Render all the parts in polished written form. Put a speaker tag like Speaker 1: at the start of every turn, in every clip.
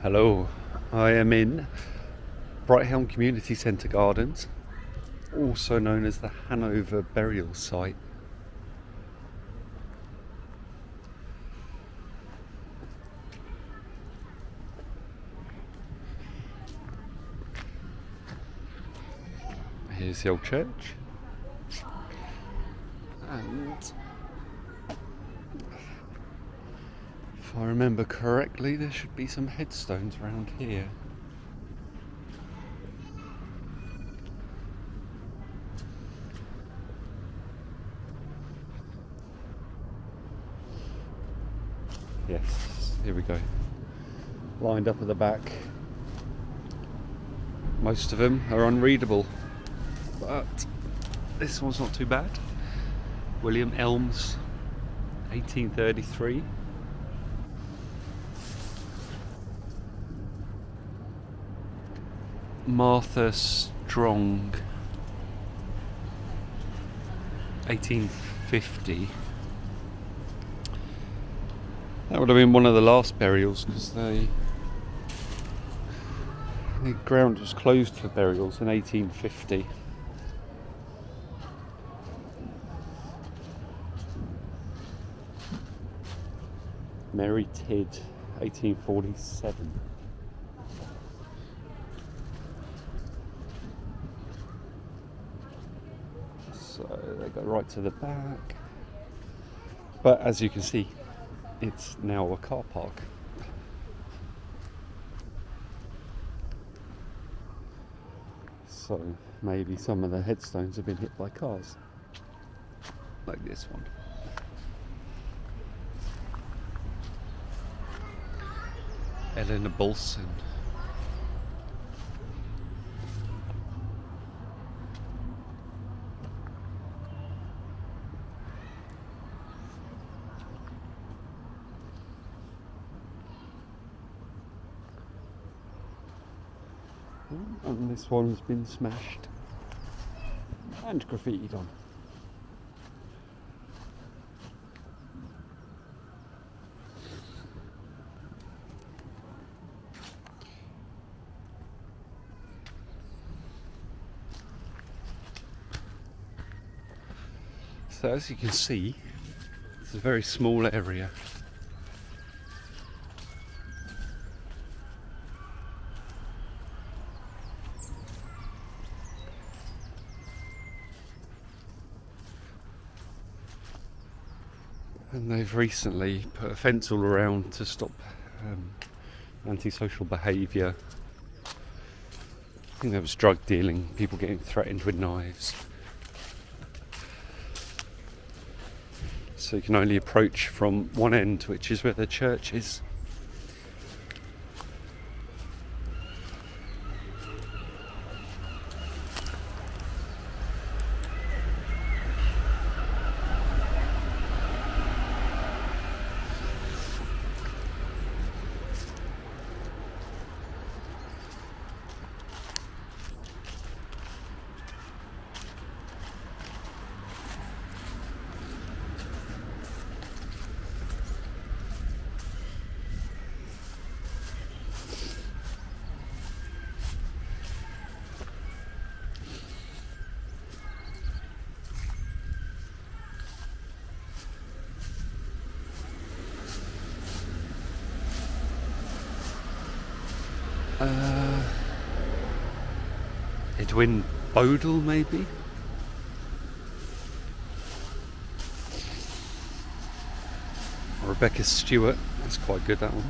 Speaker 1: Hello, I am in Brighthelm Community Centre Gardens, also known as the Hanover burial site. Here's the old church, and if I remember correctly, there should be some headstones around here. Yes, here we go. Lined up at the back. Most of them are unreadable, but this one's not too bad. William Elms, 1833. Martha Strong, 1850. That would have been one of the last burials because the ground was closed for burials in 1850. Mary Tidd, 1847. So they go right to the back. But as you can see, it's now a car park. So maybe some of the headstones have been hit by cars, like this one. Eleanor Bolson. And this one's been smashed and graffitied on. So as you can see, it's a very small area. And they've recently put a fence all around to stop antisocial behaviour. I think there was drug dealing, people getting threatened with knives. So you can only approach from one end, which is where the church is. Edwin Bodle, maybe? Rebecca Stewart, that's quite good, that one.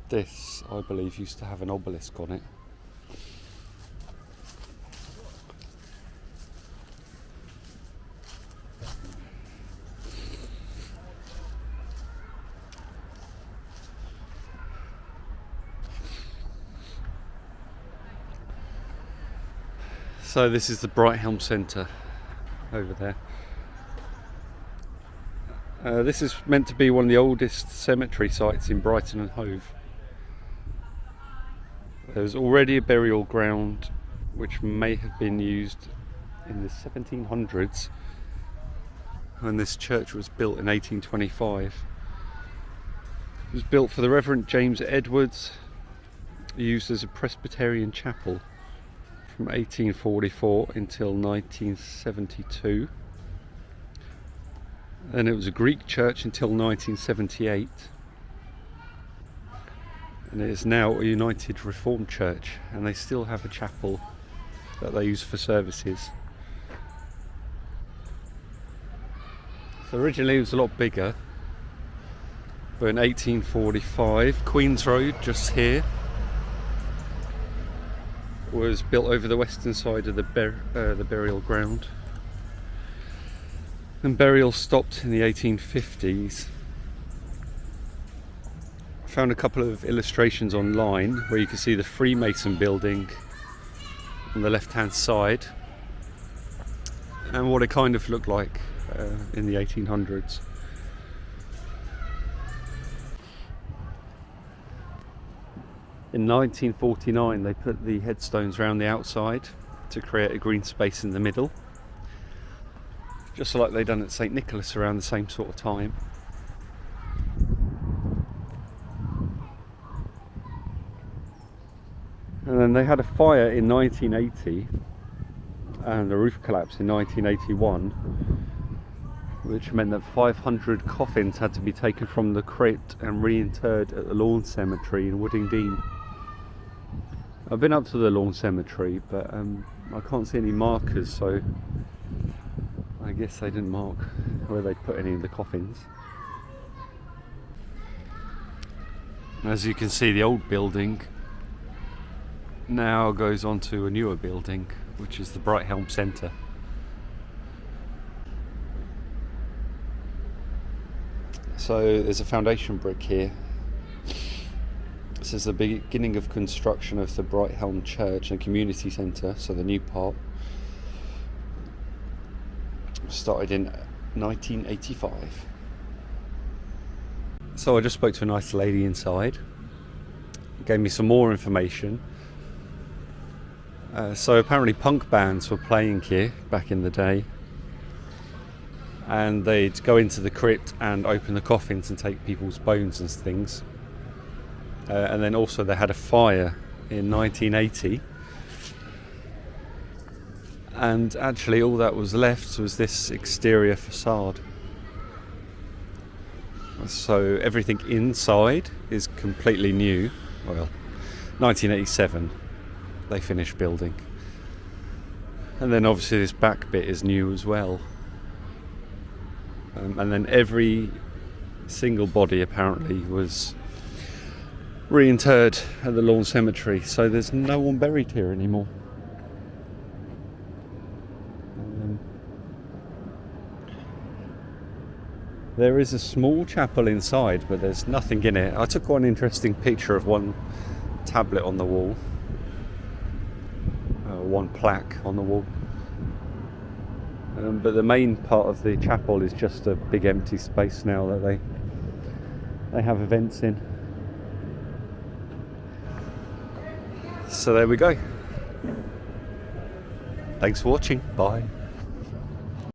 Speaker 1: This, I believe, used to have an obelisk on it. So this is the Brighthelm Centre over there. This is meant to be one of the oldest cemetery sites in Brighton and Hove. There's already a burial ground which may have been used in the 1700s when this church was built in 1825. It was built for the Reverend James Edwards, used as a Presbyterian chapel from 1844 until 1972. And it was a Greek church until 1978. And it is now a United Reformed Church, and they still have a chapel that they use for services. So originally it was a lot bigger, but in 1845, Queen's Road, just here, was built over the western side of the burial ground. And burial stopped in the 1850s. I found a couple of illustrations online where you can see the Freemason building on the left hand side and what it kind of looked like in the 1800s. In 1949 they put the headstones around the outside to create a green space in the middle, just like they'd done at St Nicholas around the same sort of time. And then they had a fire in 1980 and the roof collapsed in 1981, which meant that 500 coffins had to be taken from the crypt and reinterred at the Lawn Cemetery in Woodingdean. I've been up to the Lawn Cemetery, but I can't see any markers, so I guess they didn't mark where they put any of the coffins. As you can see, the old building now goes on to a newer building, which is the Brighthelm Centre. So there's a foundation brick here. This is the beginning of construction of the Brighthelm Church and Community Centre, so the new part. Started in 1985. So I just spoke to a nice lady inside, gave me some more information. So apparently punk bands were playing here back in the day, and they'd go into the crypt and open the coffins and take people's bones and things. And then also they had a fire in 1980, and actually all that was left was this exterior facade. So everything inside is completely new. Well, 1987 they finished building, and then obviously this back bit is new as well. And then every single body apparently was reinterred at the Lawn Cemetery, so there's no one buried here anymore. There is a small chapel inside, but there's nothing in it. I took one interesting picture of one tablet on the wall, one plaque on the wall. But the main part of the chapel is just a big empty space now that they have events in. So there we go. Thanks for watching. Bye.